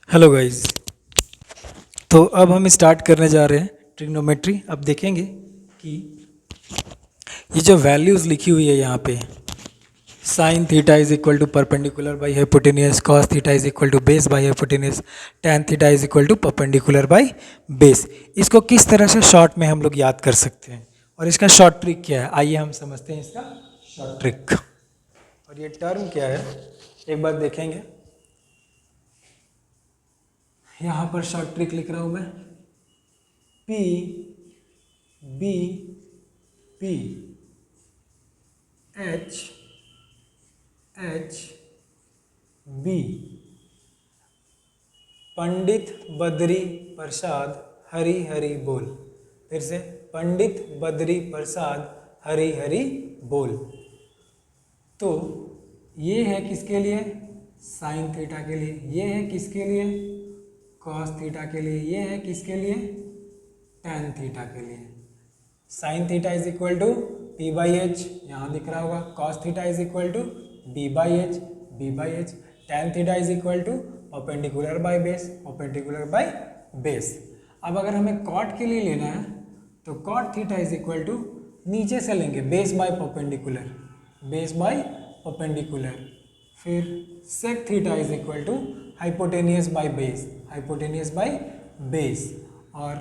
Hello guys. तो अब हम स्टार्ट करने जा रहे हैं ट्रिग्नोमेट्री। अब देखेंगे कि ये जो वैल्यूज़ लिखी हुई है यहाँ पे, sine theta is equal to perpendicular by hypotenuse, cos theta is equal to base by hypotenuse, tan theta is equal to perpendicular by base, इसको किस तरह से शॉर्ट में हम लोग याद कर सकते हैं और इसका शॉर्ट ट्रिक क्या है, आइए हम समझते हैं इसका शॉर्ट ट्रिक। और ये टर्म क्या है एक बार देखेंगे। यहाँ पर शॉर्ट ट्रिक लिख रहा हूँ मैं, P B P H H B, Pandit Badri Prasad Hari Hari बोल। फिर से, पंडित बद्री प्रसाद हरि हरि बोल। तो ये है किसके लिए, साइन थीटा के लिए, ये है किसके लिए, कॉस थीटा के लिए, ये है किसके लिए, टैन थीटा के लिए। Sine theta is equal to P by H, यहाँ दिख रहा होगा, cos theta is equal to B by H, tan theta is equal to perpendicular by base, perpendicular by base. अब अगर हमें कॉट के लिए लेना है तो cot theta is equal to, नीचे से लेंगे base by perpendicular, base by perpendicular, फिर sec theta is equal to hypotenuse by base, hypotenuse by base, और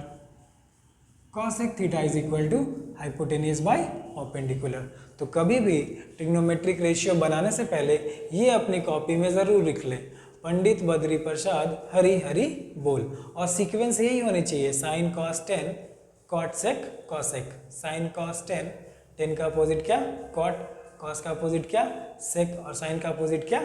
cosec theta is equal to hypotenuse by perpendicular. तो कभी भी ट्रिग्नोमेट्रिक रेशियो बनाने से पहले ये अपनी कॉपी में ज़रूर लिख लें, पंडित बद्री प्रसाद हरि हरि बोल, और सीक्वेंस यही होनी चाहिए, sine cos tan cot sec cosec, sine cos tan, tan का अपोजिट क्या कॉट, कॉस का अपोजिट क्या सेक, और साइन का अपोजिट क्या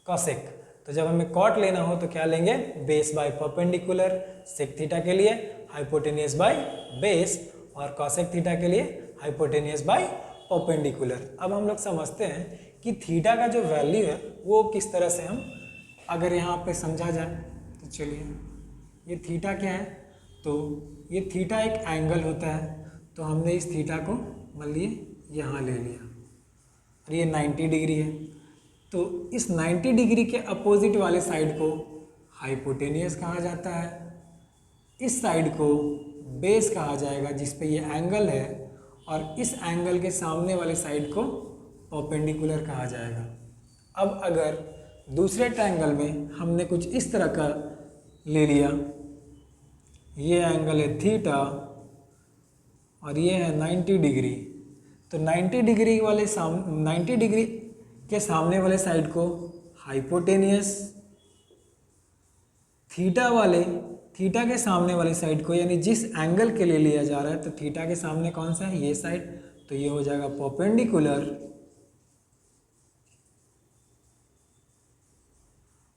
कॉसेक। तो जब हमें कॉट लेना हो तो क्या लेंगे, base by perpendicular sec theta के लिए, हाइपोटेनियस बाय बेस, और कॉसेक थीटा के लिए हाइपोटेनियस बाय परपेंडिकुलर। अब हम लोग समझते हैं कि थीटा का जो वैल्यू है वो किस तरह से हम अगर यहाँ पे समझा जाए तो चलिए, ये थीटा क्या है, तो ये थीटा एक एंगल होता है, तो हमने इस थीटा को मान लिए यहाँ ले लिया और ये 90 डिग्री है, तो इस 90 डिग्री के अपोजिट वाले साइड को हाइपोटेनियस कहा जाता है, इस साइड को बेस कहा जाएगा जिस पे ये एंगल है, और इस एंगल के सामने वाले साइड को परपेंडिकुलर कहा जाएगा। अब अगर दूसरे ट्रायंगल में हमने कुछ इस तरह का ले लिया, ये एंगल है थीटा और ये है 90 डिग्री, तो 90 डिग्री वाले 90 डिग्री के सामने वाले साइड को हाइपोटेनियस, थीटा के सामने वाले साइड को, यानी जिस एंगल के लिए लिया जा रहा है, तो थीटा के सामने कौन सा है, ये साइड, तो ये हो जाएगा परपेंडिकुलर,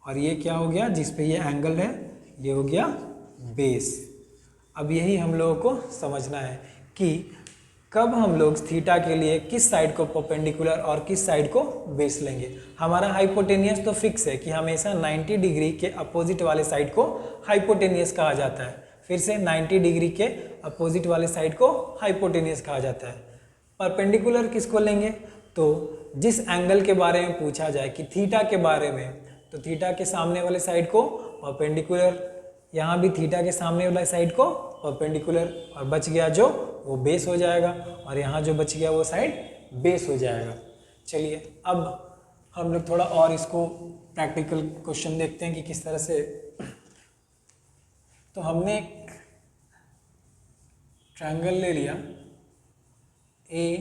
और ये क्या हो गया, जिस पे ये एंगल है ये हो गया बेस। अब यही हम लोगों को समझना है कि कब हम लोग थीटा के लिए किस साइड को परपेंडिकुलर और किस साइड को बेस लेंगे। हमारा हाइपोटेनियस तो फिक्स है कि हमेशा 90 डिग्री के अपोजिट वाले साइड को हाइपोटेनियस कहा जाता है, फिर से 90 डिग्री के अपोजिट वाले साइड को हाइपोटेनियस कहा जाता है। परपेंडिकुलर किसको लेंगे, तो जिस एंगल के बारे में पूछा जाए कि थीटा के बारे में, तो थीटा के सामने वाले साइड को परपेंडिकुलर, यहाँ भी थीटा के सामने वाले साइड को परपेंडिकुलर, और बच गया जो वो बेस हो जाएगा, और यहाँ जो बच गया वो साइड बेस हो जाएगा। चलिए अब हम लोग थोड़ा और इसको प्रैक्टिकल क्वेश्चन देखते हैं कि किस तरह से। तो हमने एक ट्रायंगल ले लिया ए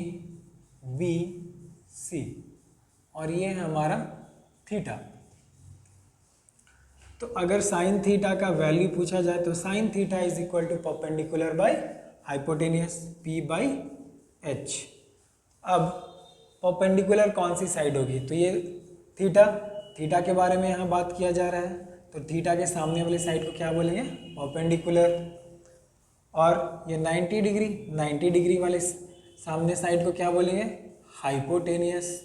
बी सी, और ये है हमारा थीटा। तो अगर साइन थीटा का वैल्यू पूछा जाए तो sine theta is equal to perpendicular by hypotenuse P by H. अब परपेंडिकुलर कौन सी साइड होगी, तो ये थीटा के बारे में यहाँ बात किया जा रहा है, तो थीटा के सामने वाली साइड को क्या बोलेंगे, परपेंडिकुलर, और ये 90 डिग्री वाले सामने साइड को क्या बोलेंगे, हाइपोटेनियस,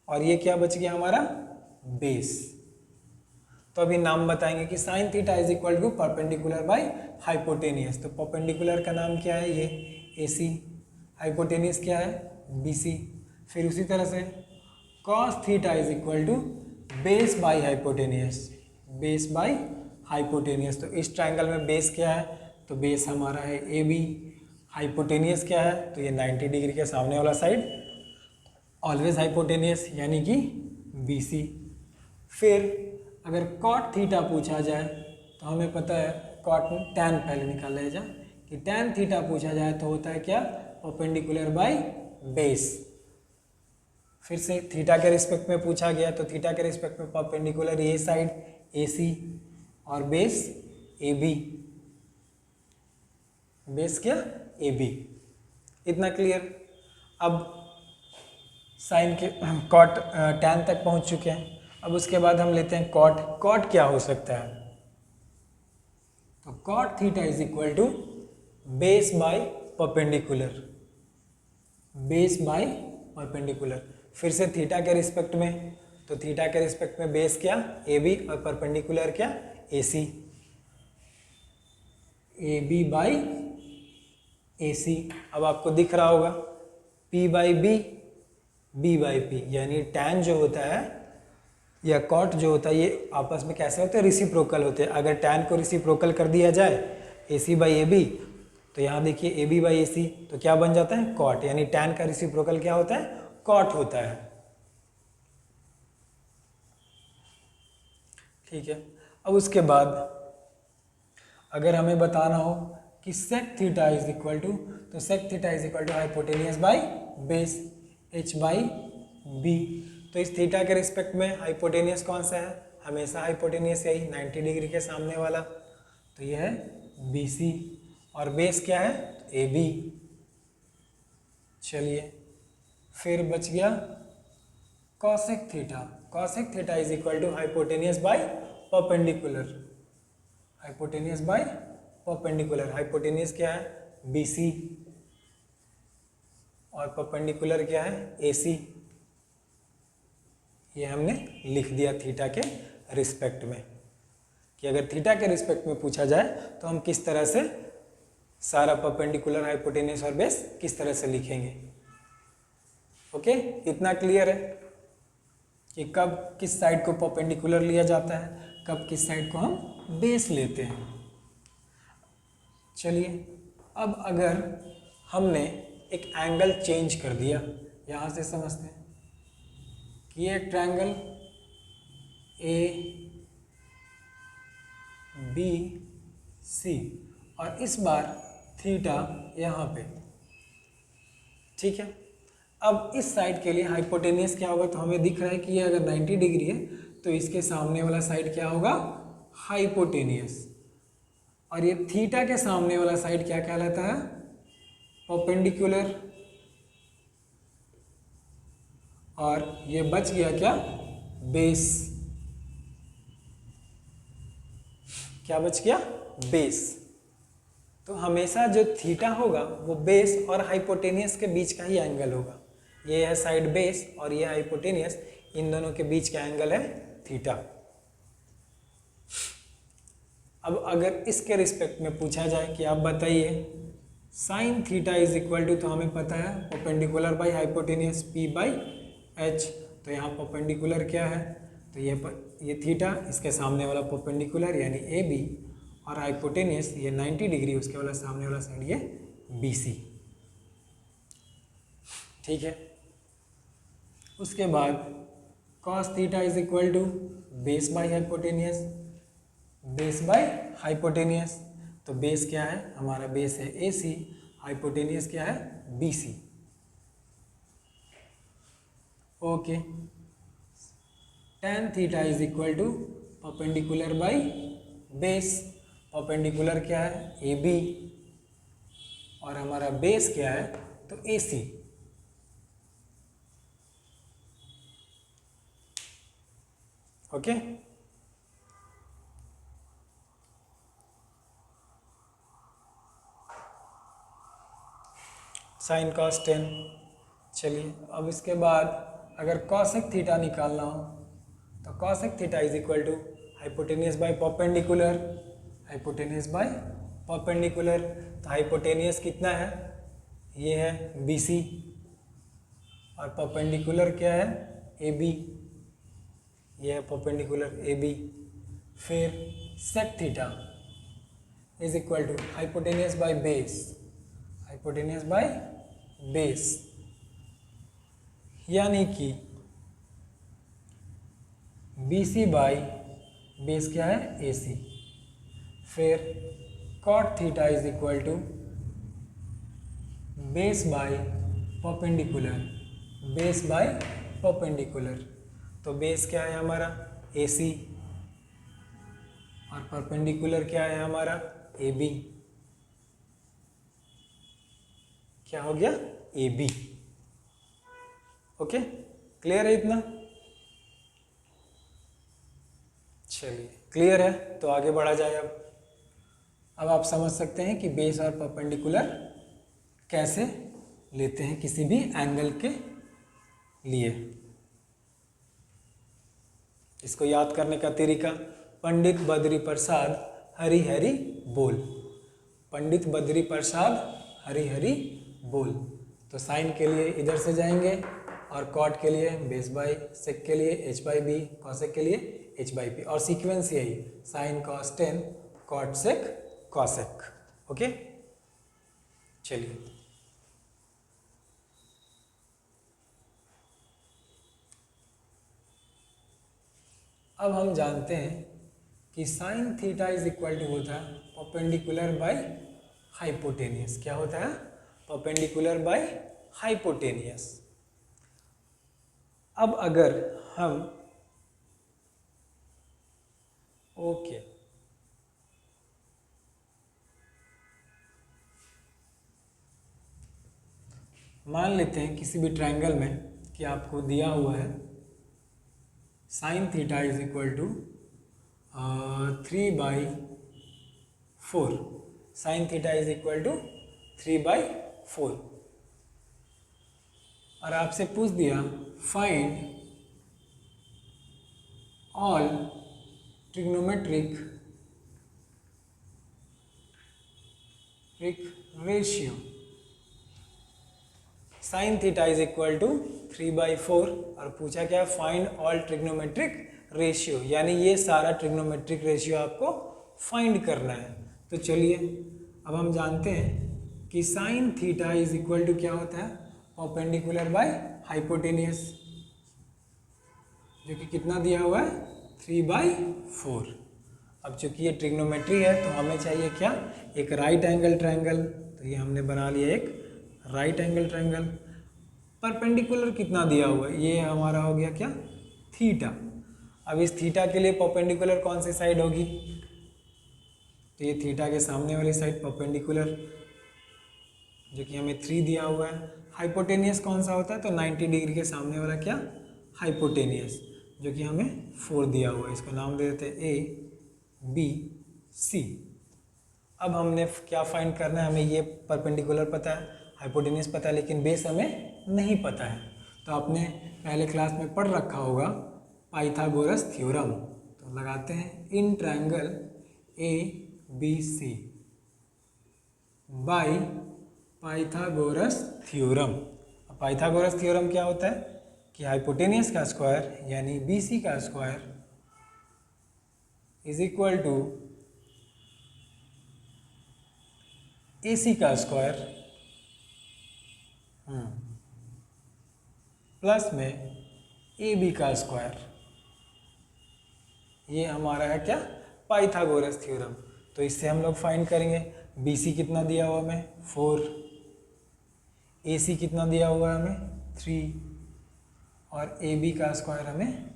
और ये क्या बच गया हमारा, बेस। तो अभी नाम बताएंगे कि sine theta is equal to perpendicular by hypotenuse, तो परपेंडिकुलर का नाम क्या है, ये AC, हाइपोटेनियस क्या है, BC। फिर उसी तरह से cos theta is equal to base by hypotenuse, base by hypotenuse. तो इस ट्रायंगल में बेस क्या है, तो बेस हमारा है ए बी, हाइपोटेनियस क्या है, तो ये 90 डिग्री के सामने वाला साइड, ऑलवेज हाइपोटेनियस यानी कि बी सी। फिर अगर कॉट थीटा पूछा जाए तो हमें पता है कॉट टैन पहले निकाल लिया जाए कि टैन थीटा पूछा जाए तो होता है क्या, परपेंडिकुलर बाय बेस। फिर से थीटा के रिस्पेक्ट में पूछा गया तो थीटा के रिस्पेक्ट में परपेंडिकुलर ये साइड ए सी और बेस ए बी, बेस क्या ए बी। इतना क्लियर। अब साइन के कॉट टैन तक पहुंच चुके हैं। अब उसके बाद हम लेते हैं कॉट। कॉट क्या हो सकता है, तो cot theta is equal to base by perpendicular, base by perpendicular. फिर से थीटा के रिस्पेक्ट में, तो थीटा के रिस्पेक्ट में बेस क्या ए बी और परपेंडिकुलर क्या ए सी, ए बी बाई ए सी। अब आपको दिख रहा होगा P by B, B by P, यानी टैन जो होता है या कॉट जो होता है ये आपस में कैसे होते हैं, रिसिप्रोकल होते हैं। अगर टैन को रिसिप्रोकल कर दिया जाए ए सी बाई ए बी, तो यहाँ देखिए ए बी बाई ए सी, तो क्या बन जाता है कॉट, यानी टैन का रिसिप्रोकल क्या होता है, कॉट होता है। ठीक है। अब उसके बाद अगर हमें बताना हो कि sec theta is equal to, तो sec theta is equal to hypotenuse by base h by B. तो इस थीटा के रिस्पेक्ट में हाइपोटेनियस कौन सा है, हमेशा हाइपोटेनियस यही 90 डिग्री के सामने वाला, तो यह है बी सी। और बेस क्या है, ए बी। चलिए फिर बच गया cosec theta. Cosec theta is equal to hypotenuse by perpendicular, hypotenuse by perpendicular. Hypotenuse क्या है बी सी और परपेंडिकुलर क्या है ए सी। ये हमने लिख दिया थीटा के रिस्पेक्ट में, कि अगर थीटा के रिस्पेक्ट में पूछा जाए तो हम किस तरह से सारा परपेंडिकुलर, हाइपोटेनियस और बेस किस तरह से लिखेंगे। ओके, इतना क्लियर है कि कब किस साइड को परपेंडिकुलर लिया जाता है, कब किस साइड को हम बेस लेते हैं। चलिए अब अगर हमने एक एंगल चेंज कर दिया, यहाँ से समझते हैं कि ये एक ट्रायंगल ए बी सी और इस बार थीटा यहाँ पे, ठीक है। अब इस साइड के लिए हाइपोटेनियस क्या होगा, तो हमें दिख रहा है कि ये अगर 90 डिग्री है तो इसके सामने वाला साइड क्या होगा, हाइपोटेनियस। और ये थीटा के सामने वाला साइड क्या कहलाता है, परपेंडिकुलर। और ये बच गया क्या, बेस। क्या बच गया, बेस। तो हमेशा जो थीटा होगा वो बेस और हाइपोटेनियस के बीच का ही एंगल होगा। ये है साइड बेस और ये हाइपोटेनियस, इन दोनों के बीच का एंगल है थीटा। अब अगर इसके रिस्पेक्ट में पूछा जाए कि आप बताइए sine theta is equal to, तो हमें पता है perpendicular by hypotenuse P by H. तो यहाँ परपेंडिकुलर क्या है, तो ये थीटा, इसके सामने वाला परपेंडिकुलर यानी ए बी, और हाइपोटेनियस ये 90 डिग्री, उसके वाला सामने वाला साइड ये बी सी। ठीक है। उसके बाद cos theta is equal to base by hypotenuse, base by hypotenuse. तो बेस क्या है, हमारा बेस है ए सी, हाइपोटेनियस क्या है B C. Okay, tan theta is equal to perpendicular by base. Perpendicular क्या है ए बी और हमारा बेस क्या है, तो A C. Okay, sine cos 10। चलिए अब इसके बाद अगर कॉसेक थीटा निकालना हो तो cosec theta is equal to hypotenuse by perpendicular, hypotenuse by perpendicular. तो हाइपोटेनियस कितना है, ये है बी सी और परपेंडिकुलर क्या है ए बी, ये है परपेंडिकुलर ए बी। फिर sec theta is equal to hypotenuse by base, hypotenuse by base, यानी कि BC बाई बेस क्या है AC। फिर cot theta is equal to base by perpendicular, base by perpendicular. तो base क्या है हमारा AC और परपेंडिकुलर क्या है हमारा AB। क्या हो गया AB। ओके, क्लियर है इतना? चलिए क्लियर है तो आगे बढ़ा जाए। अब आप समझ सकते हैं कि बेस और परपेंडिकुलर कैसे लेते हैं किसी भी एंगल के लिए। इसको याद करने का तरीका, पंडित बद्री प्रसाद हरि हरि बोल, पंडित बद्री प्रसाद हरि हरि बोल। तो साइन के लिए इधर से जाएंगे और कॉट के लिए बेस बाई, सेक के लिए h बाई बी, कॉसेक के लिए h बाई पी, और सीक्वेंस यही sine cos tan cot sec cosec. Okay, चलिए अब हम जानते हैं कि sine theta is equal to होता है परपेंडिकुलर बाय हाइपोटेनियस। क्या होता है? Perpendicular by hypotenuse. अब अगर हम ओके मान लेते हैं किसी भी ट्रायंगल में कि आपको दिया हुआ है sine theta is equal to 3/4, sine theta is equal to 3/4, और आपसे पूछ दिया find all trigonometric ratio, sine theta is equal to 3/4, और पूछा क्या? फाइंड ऑल ट्रिग्नोमेट्रिक रेशियो, यानी ये सारा ट्रिग्नोमेट्रिक रेशियो आपको फाइंड करना है। तो चलिए अब हम जानते हैं कि sine theta is equal to क्या होता है? परपेंडिकुलर बाय हाइपोटेनियस, जो कि कितना दिया हुआ है 3/4। अब चूंकि ये ट्रिग्नोमेट्री है तो हमें चाहिए क्या? एक राइट एंगल ट्रायंगल। तो ये हमने बना लिया एक राइट एंगल ट्रायंगल। परपेंडिकुलर कितना दिया हुआ है? ये हमारा हो गया क्या? थीटा। अब इस थीटा के लिए परपेंडिकुलर कौन सी साइड होगी? तो ये थीटा के सामने वाली साइड परपेंडिकुलर, जो कि हमें 3 दिया हुआ है। हाइपोटेनियस कौन सा होता है? तो 90 डिग्री के सामने वाला क्या? हाइपोटेनियस, जो कि हमें 4 दिया हुआ है। इसको नाम दे देते हैं ABC। अब हमने क्या फाइंड करना है? हमें ये परपेंडिकुलर पता है, हाइपोटेनियस पता है, लेकिन बेस हमें नहीं पता है। तो आपने पहले क्लास में पढ़ रखा होगा पाइथागोरस थ्योरम। तो लगाते हैं in triangle ABC by Pythagoras theorem. Pythagoras theorem क्या होता है कि हाइपोटेनियस का स्क्वायर यानी BC का square is equal to AC का स्क्वायर प्लस में AB का स्क्वायर। ये हमारा है क्या? Pythagoras theorem. तो इससे हम लोग फाइंड करेंगे BC कितना दिया हुआ हमें 4, AC कितना दिया हुआ है हमें 3, और AB का स्क्वायर हमें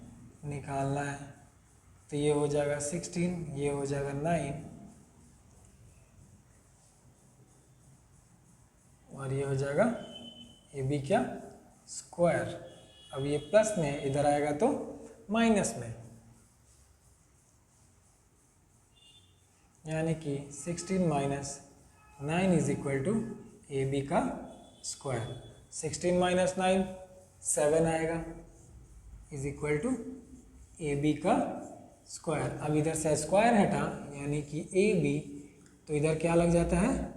निकालना है। तो ये हो जाएगा 16, ये हो जाएगा 9, और ये हो जाएगा AB क्या? स्क्वायर। अब ये प्लस में इधर आएगा तो माइनस में, यानी कि 16 minus 9 is equal to AB का स्क्वायर। 16 माइनस 9 7 आएगा, इज इक्वल टू AB का स्क्वायर। अब इधर से स्क्वायर हटा यानी कि AB, तो इधर क्या लग जाता है?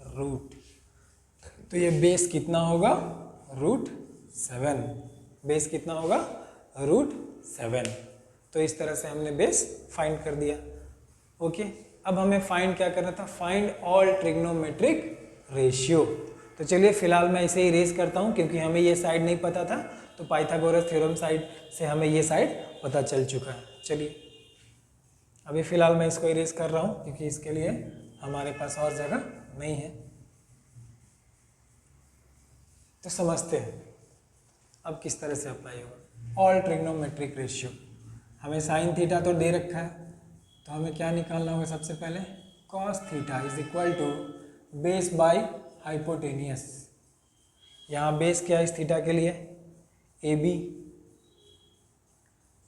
रूट। तो ये बेस कितना होगा? √7। बेस कितना होगा? √7। तो इस तरह से हमने बेस फाइंड कर दिया। ओके, अब हमें फाइंड क्या करना था, फाइंड ऑल ट्रिग्नोमेट्रिक रेशियो। तो चलिए फिलहाल मैं इसे इरेज करता हूँ क्योंकि हमें ये साइड नहीं पता था, तो पाइथागोरस थ्योरम साइड से हमें ये साइड पता चल चुका है। चलिए अभी फिलहाल मैं इसको इरेज कर रहा हूँ क्योंकि इसके लिए हमारे पास और जगह नहीं है। तो समझते हैं अब किस तरह से अप्लाई होगा ऑल ट्रिग्नोमेट्रिक रेशियो। हमें साइन थीटा तो दे रखा है, तो हमें क्या निकालना होगा, सबसे पहले cos theta is equal to base by hypotenuse. यहाँ बेस क्या है इस थीटा के लिए, ए बी,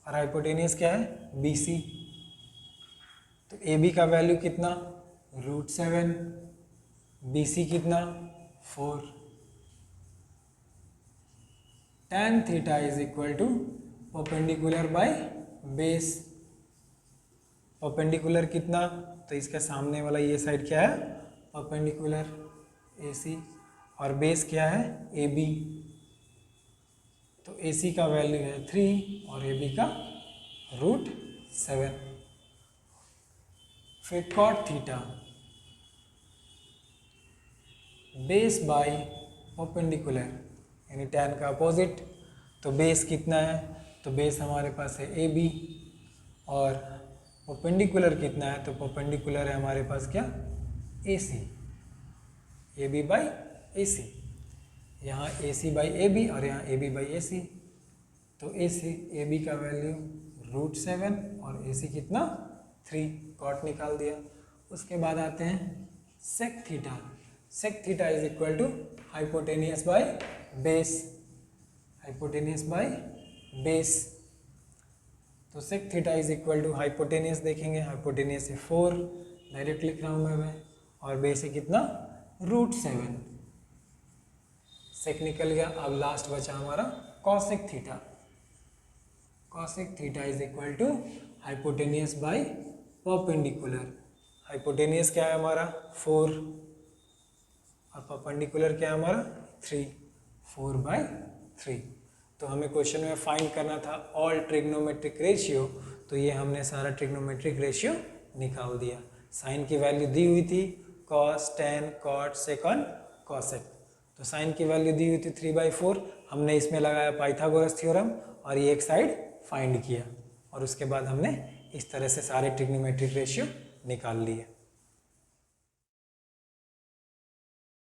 और हाइपोटेनियस क्या है, बी सी। तो ए बी का वैल्यू कितना, √7, बी सी कितना, 4। tan theta is equal to perpendicular by base. Perpendicular कितना, तो इसके सामने वाला ये साइड क्या है, परपेंडिकुलर ए सी, और बेस क्या है, ए बी। तो ए सी का वैल्यू है 3 और ए बी का √7। फिर cot theta base by perpendicular यानी tan का अपोजिट। तो बेस कितना है, तो बेस हमारे पास है ए बी, और परपेंडिकुलर कितना है, तो परपेंडिकुलर है हमारे पास क्या, ए सी, ए बी बाई ए सी। यहाँ ए सी बाई ए बी और यहाँ ए बी बाई ए सी। तो ए सी, ए बी का वैल्यू √7 और ए सी कितना, 3, कॉट निकाल दिया। उसके बाद आते हैं sec theta. Sec theta is equal to hypotenuse by base, hypotenuse by base. तो sec theta is equal to hypotenuse देखेंगे, हाइपोटेनियस है 4, डायरेक्ट लिख रहा हूँ मैं, और बेस है कितना, √7। सेक निकल गया। अब लास्ट बचा हमारा cosec theta. Cosec theta is equal to hypotenuse by perpendicular. Hypotenuse क्या है हमारा, 4, और परपेंडिकुलर क्या है हमारा, 3, 4/3। तो हमें क्वेश्चन में फाइंड करना था ऑल ट्रिग्नोमेट्रिक रेशियो, तो ये हमने सारा ट्रिग्नोमेट्रिक रेशियो निकाल दिया। साइन की वैल्यू दी हुई थी, कॉस, टेन, कॉट, सेकॉन, कॉसेक। तो साइन की वैल्यू दी हुई थी 3/4, हमने इसमें लगाया पाइथागोरस थ्योरम और ये एक साइड फाइंड किया, और उसके बाद हमने इस तरह से सारे ट्रिग्नोमेट्रिक रेशियो निकाल लिए।